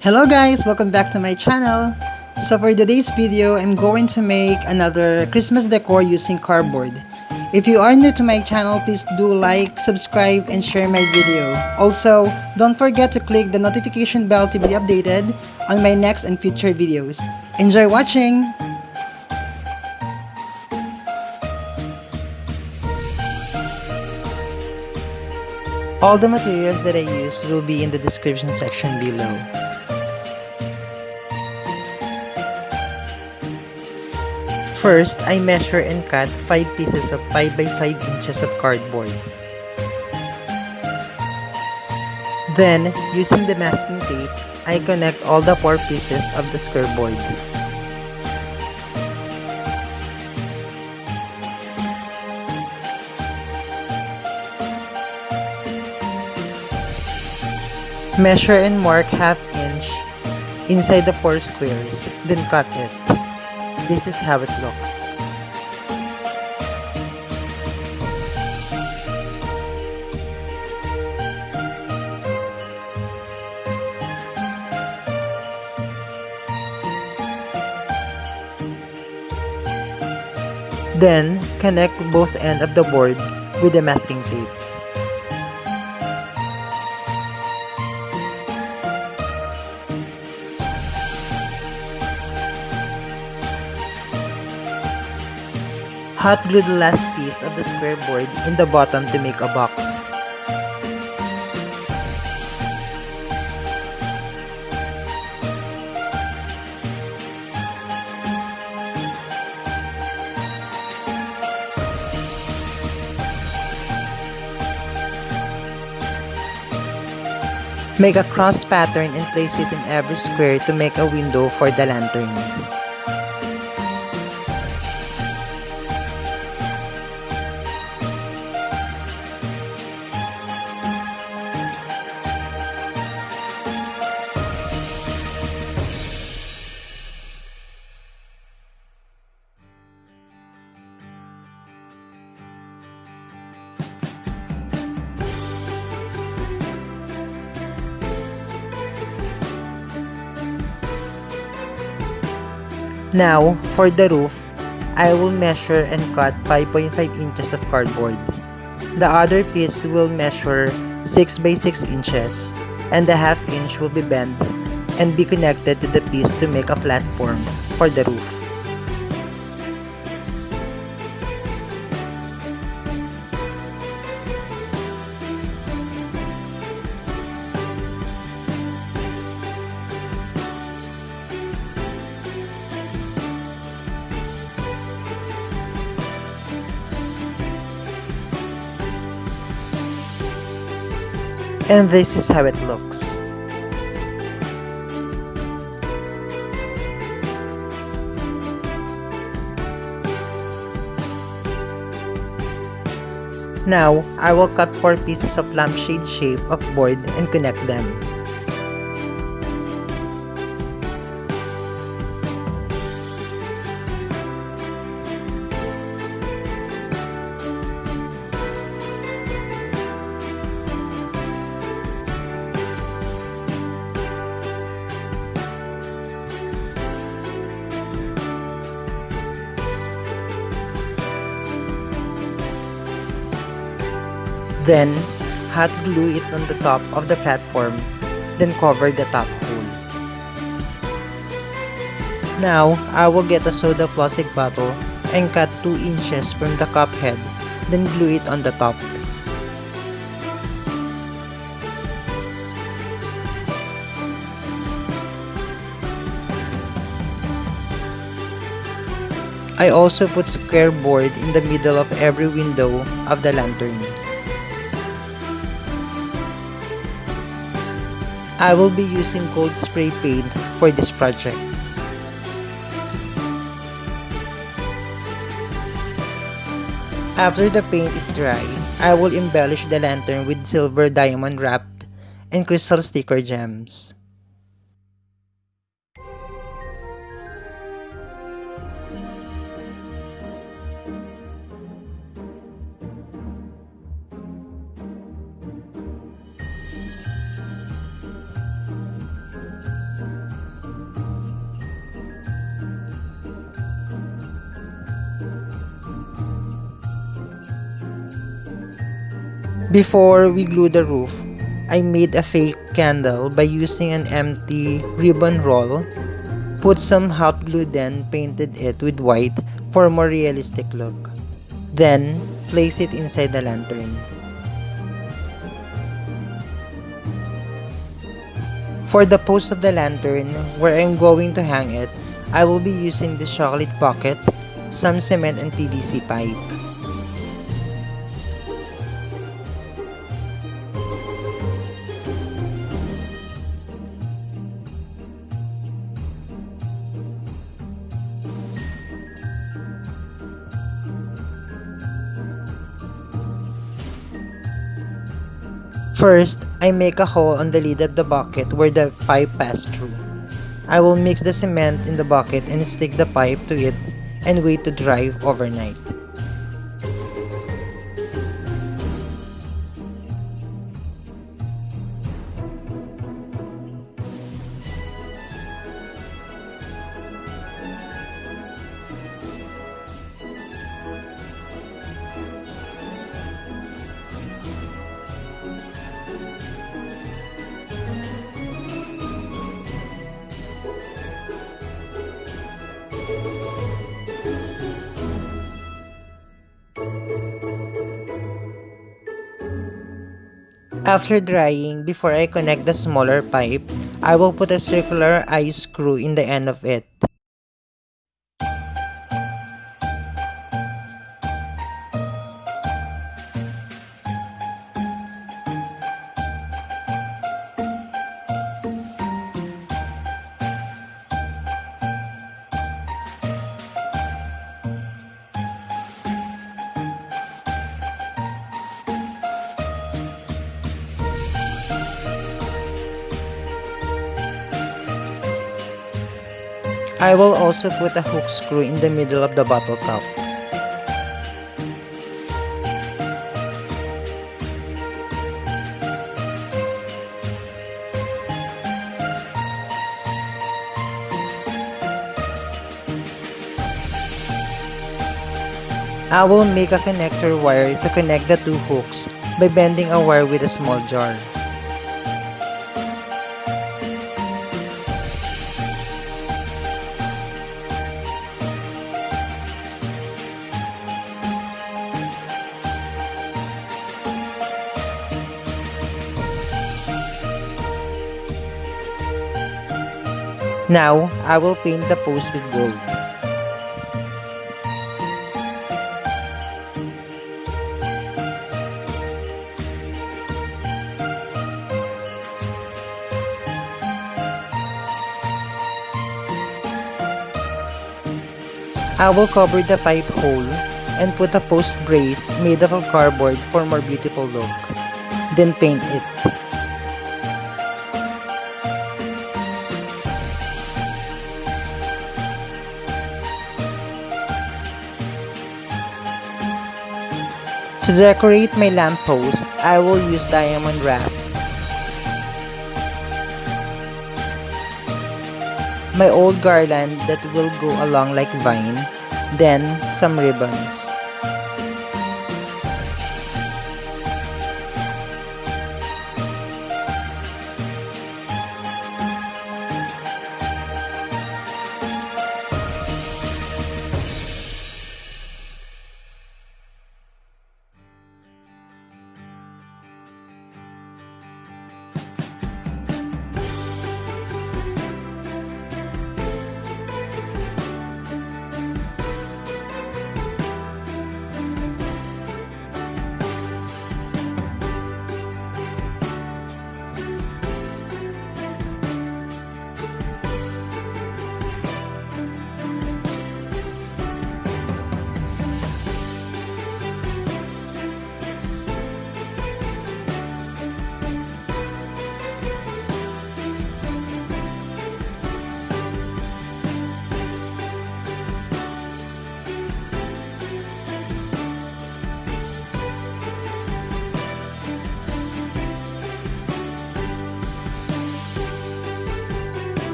Hello guys, welcome back to my channel. So for today's video, I'm going to make another Christmas decor using cardboard. If you are new to my channel, please do like, subscribe, and share my video. Also, don't forget to click the notification bell to be updated on my next and future videos. Enjoy watching! All the materials that I use will be in the description section below. First, I measure and cut 5 pieces of 5 by 5 inches of cardboard. Then, using the masking tape, I connect all the 4 pieces of the square board. Measure and mark ½ inch inside the 4 squares, then cut it. This is how it looks. Then, connect both ends of the board with the masking tape. Hot glue the last piece of the square board in the bottom to make a box. Make a cross pattern and place it in every square to make a window for the lantern. Now, for the roof, I will measure and cut 5.5 inches of cardboard. The other piece will measure 6 by 6 inches, and the ½ inch will be bent and be connected to the piece to make a platform for the roof. And this is how it looks. Now, I will cut 4 pieces of lampshade shape of board and connect them. Then, hot glue it on the top of the platform, then cover the top hole. Now, I will get a soda plastic bottle and cut 2 inches from the cup head, then glue it on the top. I also put square board in the middle of every window of the lantern. I will be using gold spray paint for this project. After the paint is dry, I will embellish the lantern with silver diamond wrapped and crystal sticker gems. Before we glue the roof, I made a fake candle by using an empty ribbon roll, put some hot glue, then painted it with white for a more realistic look. Then, place it inside the lantern. For the post of the lantern, where I'm going to hang it, I will be using this chocolate bucket, some cement and PVC pipe. First, I make a hole on the lid of the bucket where the pipe passed through. I will mix the cement in the bucket and stick the pipe to it and wait to dry overnight. After drying, before I connect the smaller pipe, I will put a circular eye screw in the end of it. I will also put a hook screw in the middle of the bottle cap. I will make a connector wire to connect the two hooks by bending a wire with a small jar. Now, I will paint the post with gold. I will cover the pipe hole and put a post brace made of cardboard for more beautiful look. Then paint it. To decorate my lamppost, I will use diamond wrap. My old garland that will go along like vine, then some ribbons.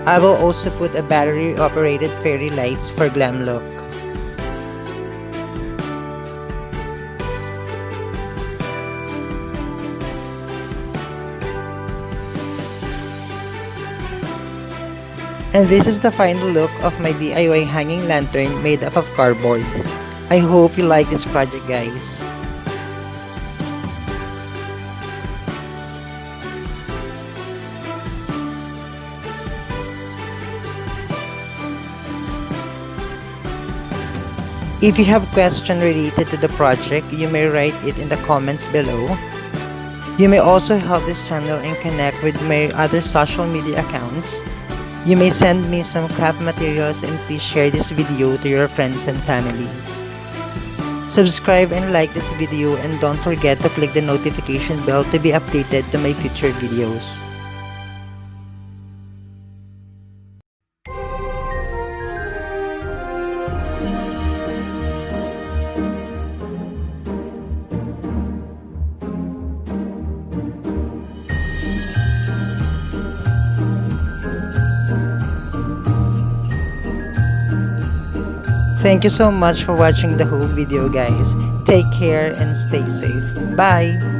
I will also put a battery-operated fairy lights for glam look. And this is the final look of my DIY hanging lantern made up of cardboard. I hope you like this project, guys. If you have questions related to the project, you may write it in the comments below. You may also help this channel and connect with my other social media accounts. You may send me some craft materials and please share this video to your friends and family. Subscribe and like this video and don't forget to click the notification bell to be updated to my future videos. Thank you so much for watching the whole video, guys. Take care and stay safe. Bye!